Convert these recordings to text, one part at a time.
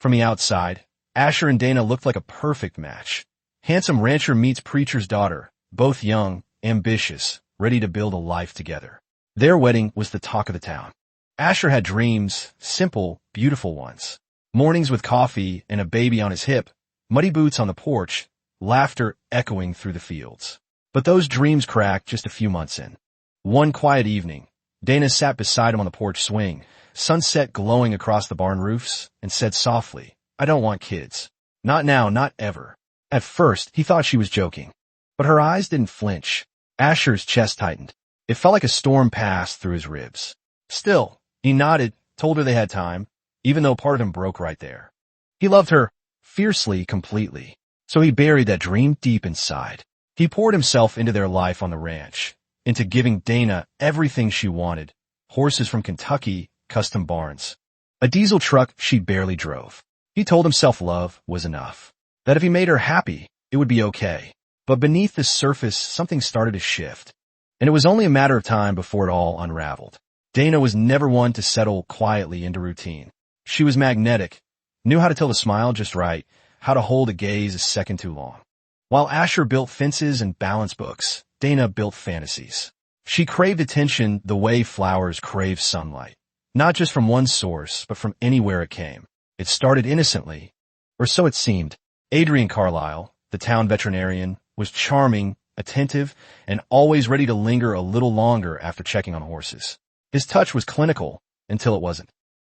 From the outside, Asher and Dana looked like a perfect match. Handsome rancher meets preacher's daughter, both young, ambitious, ready to build a life together. Their wedding was the talk of the town. Asher had dreams, simple, beautiful ones. Mornings with coffee and a baby on his hip, muddy boots on the porch, laughter echoing through the fields. But those dreams cracked just a few months in. One quiet evening, Dana sat beside him on the porch swing, sunset glowing across the barn roofs, and said softly, "I don't want kids. Not now, not ever." At first, he thought she was joking. But her eyes didn't flinch. Asher's chest tightened. It felt like a storm passed through his ribs. Still, he nodded, told her they had time, even though part of him broke right there. He loved her fiercely, completely. So he buried that dream deep inside. He poured himself into their life on the ranch, into giving Dana everything she wanted, horses from Kentucky, custom barns, a diesel truck she barely drove. He told himself love was enough, that if he made her happy, it would be okay. But beneath the surface, something started to shift, and it was only a matter of time before it all unraveled. Dana was never one to settle quietly into routine. She was magnetic, knew how to tell the smile just right, how to hold a gaze a second too long. While Asher built fences and balance books, Dana built fantasies. She craved attention the way flowers crave sunlight, not just from one source, but from anywhere it came. It started innocently, or so it seemed. Adrian Carlisle, the town veterinarian, was charming, attentive, and always ready to linger a little longer after checking on horses. His touch was clinical until it wasn't.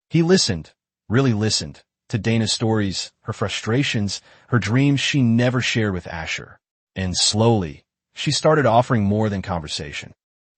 He listened, really listened, to Dana's stories, her frustrations, her dreams she never shared with Asher. And slowly, she started offering more than conversation.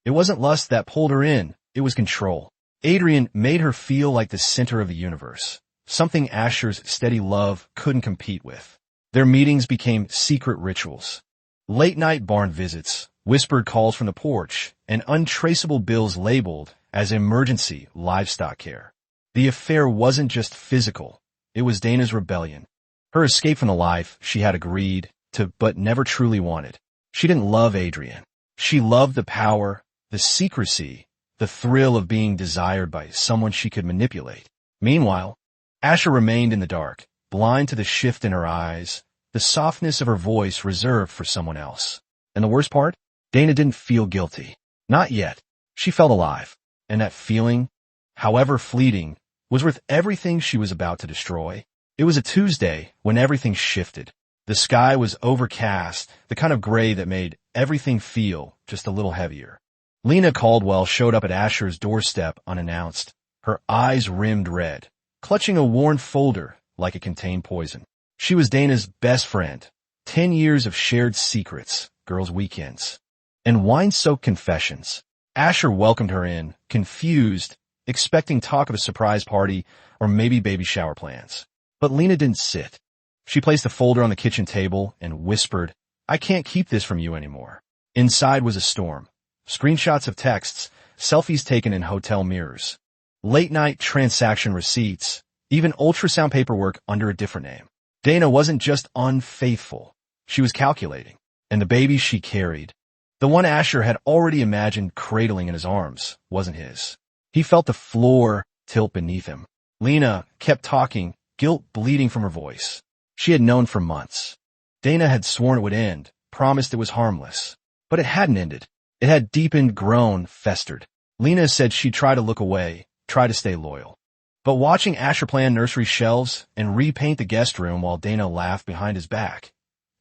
It wasn't lust that pulled her in, it was control. Adrian made her feel like the center of the universe, something Asher's steady love couldn't compete with. Their meetings became secret rituals. Late-night barn visits, whispered calls from the porch, and untraceable bills labeled as emergency livestock care. The affair wasn't just physical. It was Dana's rebellion, her escape from the life she had agreed to but never truly wanted. She didn't love Adrian. She loved the power, the secrecy, the thrill of being desired by someone she could manipulate. Meanwhile, Asher remained in the dark, blind to the shift in her eyes, the softness of her voice reserved for someone else. And the worst part? Dana didn't feel guilty. Not yet. She felt alive. And that feeling, however fleeting, was worth everything she was about to destroy. It was a Tuesday when everything shifted. The sky was overcast, the kind of gray that made everything feel just a little heavier. Lena Caldwell showed up at Asher's doorstep unannounced, her eyes rimmed red, clutching a worn folder like it contained poison. She was Dana's best friend. 10 years of shared secrets, girls' weekends, and wine-soaked confessions. Asher welcomed her in, confused, expecting talk of a surprise party or maybe baby shower plans. But Lena didn't sit. She placed the folder on the kitchen table and whispered, "I can't keep this from you anymore." Inside was a storm. Screenshots of texts, selfies taken in hotel mirrors, late-night transaction receipts, even ultrasound paperwork under a different name. Dana wasn't just unfaithful. She was calculating. And the baby she carried, the one Asher had already imagined cradling in his arms, wasn't his. He felt the floor tilt beneath him. Lena kept talking, guilt bleeding from her voice. She had known for months. Dana had sworn it would end, promised it was harmless. But it hadn't ended. It had deepened, grown, festered. Lena said she'd try to look away, try to stay loyal. But watching Asher plan nursery shelves and repaint the guest room while Dana laughed behind his back,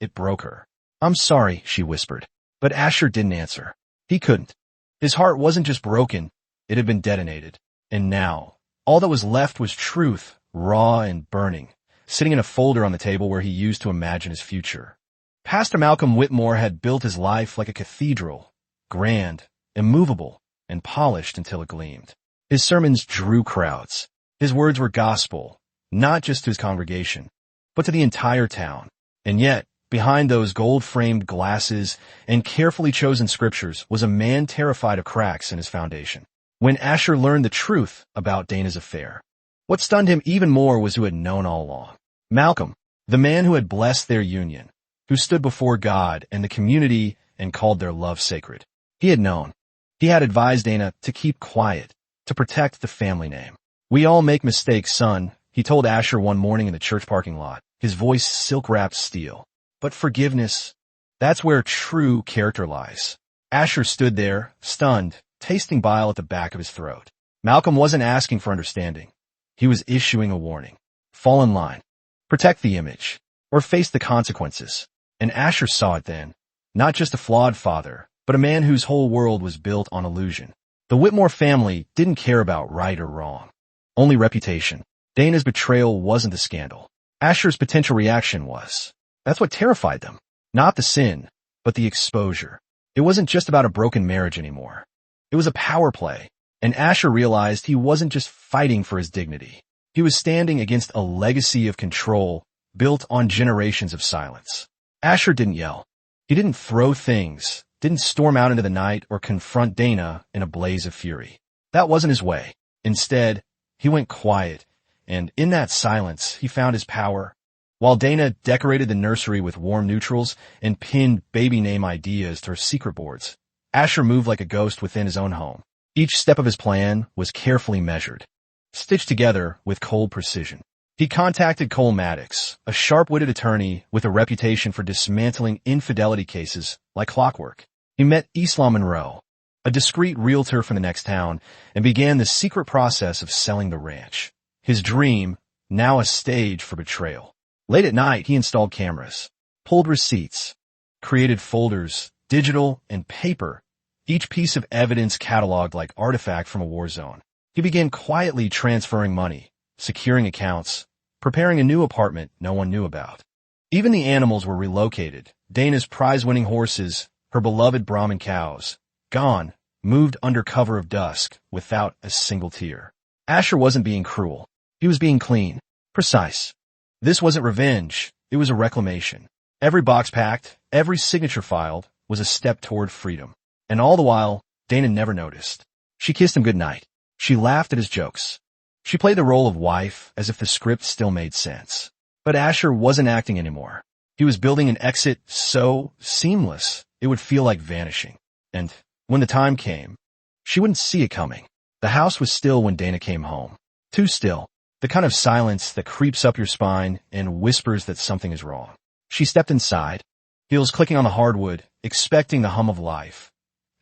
it broke her. "I'm sorry," she whispered. But Asher didn't answer. He couldn't. His heart wasn't just broken, it had been detonated. And now, all that was left was truth, raw and burning, sitting in a folder on the table where he used to imagine his future. Pastor Malcolm Whitmore had built his life like a cathedral, grand, immovable, and polished until it gleamed. His sermons drew crowds. His words were gospel, not just to his congregation, but to the entire town. And yet, behind those gold-framed glasses and carefully chosen scriptures was a man terrified of cracks in his foundation. When Asher learned the truth about Dana's affair, what stunned him even more was who had known all along. Malcolm, the man who had blessed their union, who stood before God and the community and called their love sacred. He had known. He had advised Dana to keep quiet, to protect the family name. "We all make mistakes, son," he told Asher one morning in the church parking lot, his voice silk-wrapped steel. But forgiveness, that's where true character lies. Asher stood there, stunned, tasting bile at the back of his throat. Malcolm wasn't asking for understanding. He was issuing a warning. Fall in line. Protect the image. Or face the consequences. And Asher saw it then. Not just a flawed father, but a man whose whole world was built on illusion. The Whitmore family didn't care about right or wrong. Only reputation. Dana's betrayal wasn't the scandal. Asher's potential reaction was. That's what terrified them. Not the sin, but the exposure. It wasn't just about a broken marriage anymore. It was a power play. And Asher realized he wasn't just fighting for his dignity. He was standing against a legacy of control built on generations of silence. Asher didn't yell. He didn't throw things, didn't storm out into the night or confront Dana in a blaze of fury. That wasn't his way. Instead, he went quiet, and in that silence, he found his power. While Dana decorated the nursery with warm neutrals and pinned baby name ideas to her secret boards, Asher moved like a ghost within his own home. Each step of his plan was carefully measured, stitched together with cold precision. He contacted Cole Maddox, a sharp-witted attorney with a reputation for dismantling infidelity cases like clockwork. He met Islam Monroe, a discreet realtor from the next town, and began the secret process of selling the ranch. His dream, now a stage for betrayal. Late at night, he installed cameras, pulled receipts, created folders, digital and paper, each piece of evidence cataloged like artifact from a war zone. He began quietly transferring money, securing accounts, preparing a new apartment no one knew about. Even the animals were relocated. Dana's prize-winning horses, her beloved Brahmin cows, gone, moved under cover of dusk without a single tear. Asher wasn't being cruel. He was being clean, precise. This wasn't revenge. It was a reclamation. Every box packed, every signature filed, was a step toward freedom. And all the while, Dana never noticed. She kissed him goodnight. She laughed at his jokes. She played the role of wife as if the script still made sense. But Asher wasn't acting anymore. He was building an exit so seamless it would feel like vanishing. And when the time came, she wouldn't see it coming. The house was still when Dana came home. Too still. The kind of silence that creeps up your spine and whispers that something is wrong. She stepped inside, heels clicking on the hardwood, expecting the hum of life.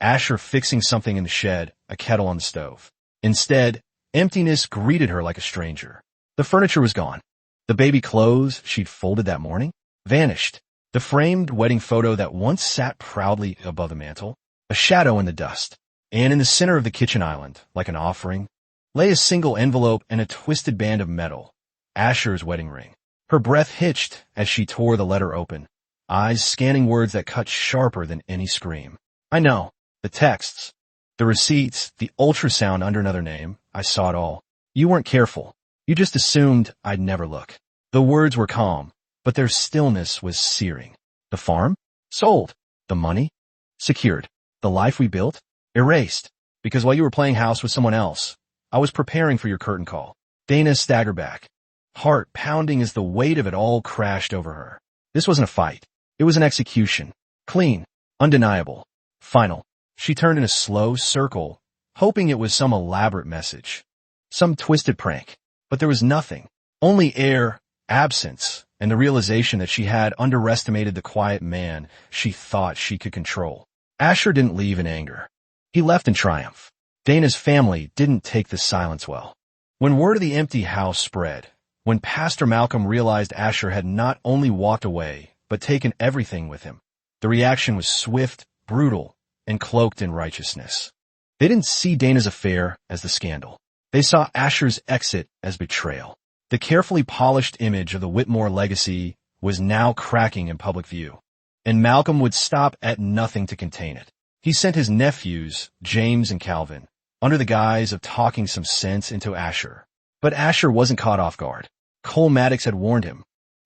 Asher fixing something in the shed, a kettle on the stove. Instead, emptiness greeted her like a stranger. The furniture was gone. The baby clothes she'd folded that morning vanished. The framed wedding photo that once sat proudly above the mantel, a shadow in the dust. And in the center of the kitchen island, like an offering, lay a single envelope and a twisted band of metal, Asher's wedding ring. Her breath hitched as she tore the letter open, eyes scanning words that cut sharper than any scream. I know. The texts, the receipts, the ultrasound under another name, I saw it all. You weren't careful. You just assumed I'd never look. The words were calm, but their stillness was searing. The farm? Sold. The money? Secured. The life we built? Erased. Because while you were playing house with someone else, I was preparing for your curtain call. Dana staggered back, heart pounding as the weight of it all crashed over her. This wasn't a fight. It was an execution. Clean. Undeniable. Final. She turned in a slow circle, hoping it was some elaborate message. Some twisted prank. But there was nothing. Only air, absence, and the realization that she had underestimated the quiet man she thought she could control. Asher didn't leave in anger. He left in triumph. Dana's family didn't take the silence well. When word of the empty house spread, when Pastor Malcolm realized Asher had not only walked away, but taken everything with him, the reaction was swift, brutal, and cloaked in righteousness. They didn't see Dana's affair as the scandal. They saw Asher's exit as betrayal. The carefully polished image of the Whitmore legacy was now cracking in public view, and Malcolm would stop at nothing to contain it. He sent his nephews, James and Calvin, under the guise of talking some sense into Asher. But Asher wasn't caught off guard. Cole Maddox had warned him,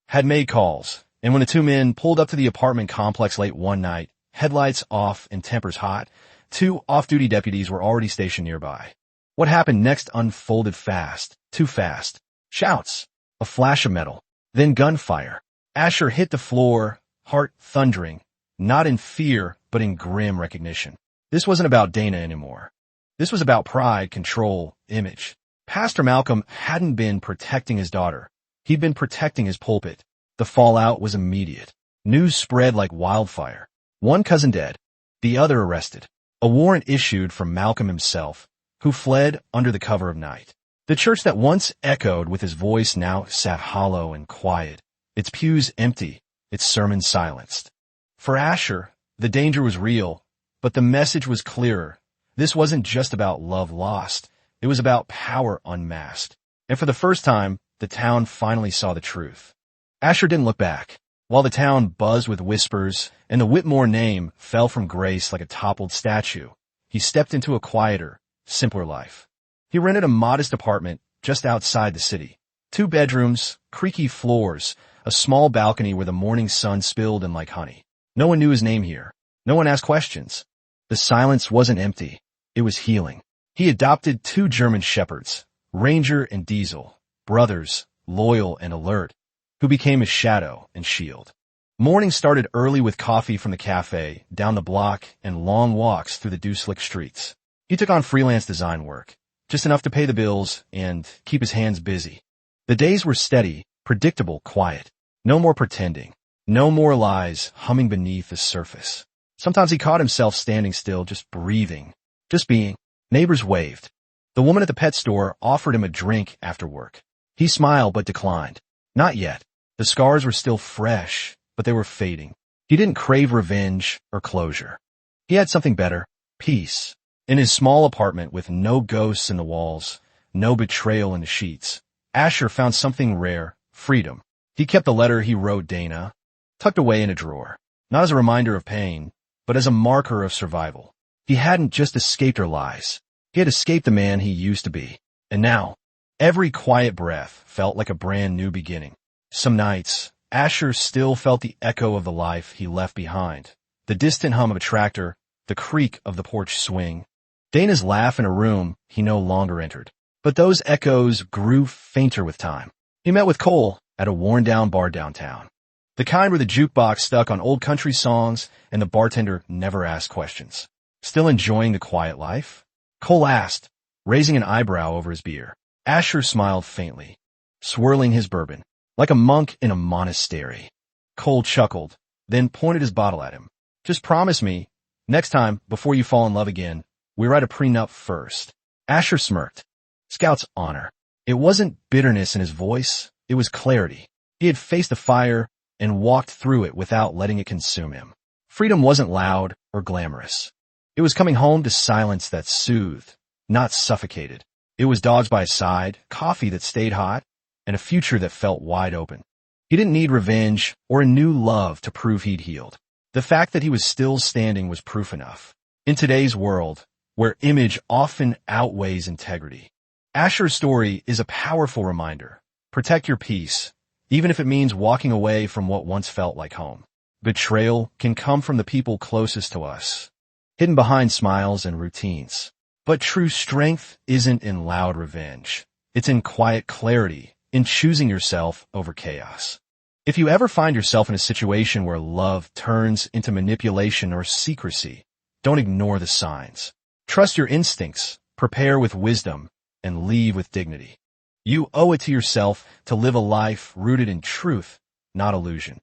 had made calls, and when the two men pulled up to the apartment complex late one night, headlights off and tempers hot, two off-duty deputies were already stationed nearby. What happened next unfolded fast, too fast. Shouts, a flash of metal, then gunfire. Asher hit the floor, heart thundering, not in fear, but in grim recognition. This wasn't about Dana anymore. This was about pride, control, image. Pastor Malcolm hadn't been protecting his daughter. He'd been protecting his pulpit. The fallout was immediate. News spread like wildfire. One cousin dead, the other arrested. A warrant issued from Malcolm himself, who fled under the cover of night. The church that once echoed with his voice now sat hollow and quiet, its pews empty, its sermons silenced. For Asher, the danger was real, but the message was clearer. This wasn't just about love lost. It was about power unmasked. And for the first time, the town finally saw the truth. Asher didn't look back. While the town buzzed with whispers and the Whitmore name fell from grace like a toppled statue, he stepped into a quieter, simpler life. He rented a modest apartment just outside the city. 2 bedrooms, creaky floors, a small balcony where the morning sun spilled in like honey. No one knew his name here. No one asked questions. The silence wasn't empty. It was healing. He adopted 2 German shepherds, Ranger and Diesel, brothers, loyal and alert, who became his shadow and shield. Morning started early with coffee from the cafe, down the block, and long walks through the dew-slick streets. He took on freelance design work, just enough to pay the bills and keep his hands busy. The days were steady, predictable, quiet. No more pretending. No more lies humming beneath the surface. Sometimes he caught himself standing still, just breathing, just being. Neighbors waved. The woman at the pet store offered him a drink after work. He smiled but declined. Not yet. The scars were still fresh, but they were fading. He didn't crave revenge or closure. He had something better, peace. In his small apartment with no ghosts in the walls, no betrayal in the sheets, Asher found something rare, freedom. He kept the letter he wrote Dana, tucked away in a drawer, not as a reminder of pain, but as a marker of survival. He hadn't just escaped her lies. He had escaped the man he used to be. And now, every quiet breath felt like a brand new beginning. Some nights, Asher still felt the echo of the life he left behind. The distant hum of a tractor, the creak of the porch swing, Dana's laugh in a room he no longer entered. But those echoes grew fainter with time. He met with Cole at a worn-down bar downtown. The kind where the jukebox stuck on old country songs and the bartender never asked questions. Still enjoying the quiet life? Cole asked, raising an eyebrow over his beer. Asher smiled faintly, swirling his bourbon, like a monk in a monastery. Cole chuckled, then pointed his bottle at him. Just promise me, next time, before you fall in love again, we write a prenup first. Asher smirked. Scout's honor. It wasn't bitterness in his voice, it was clarity. He had faced a fire and walked through it without letting it consume him. Freedom wasn't loud or glamorous. It was coming home to silence that soothed, not suffocated. It was dogs by his side, coffee that stayed hot, and a future that felt wide open. He didn't need revenge or a new love to prove he'd healed. The fact that he was still standing was proof enough. In today's world, where image often outweighs integrity, Asher's story is a powerful reminder. Protect your peace, even if it means walking away from what once felt like home. Betrayal can come from the people closest to us, hidden behind smiles and routines. But true strength isn't in loud revenge. It's in quiet clarity, in choosing yourself over chaos. If you ever find yourself in a situation where love turns into manipulation or secrecy, don't ignore the signs. Trust your instincts, prepare with wisdom, and leave with dignity. You owe it to yourself to live a life rooted in truth, not illusion.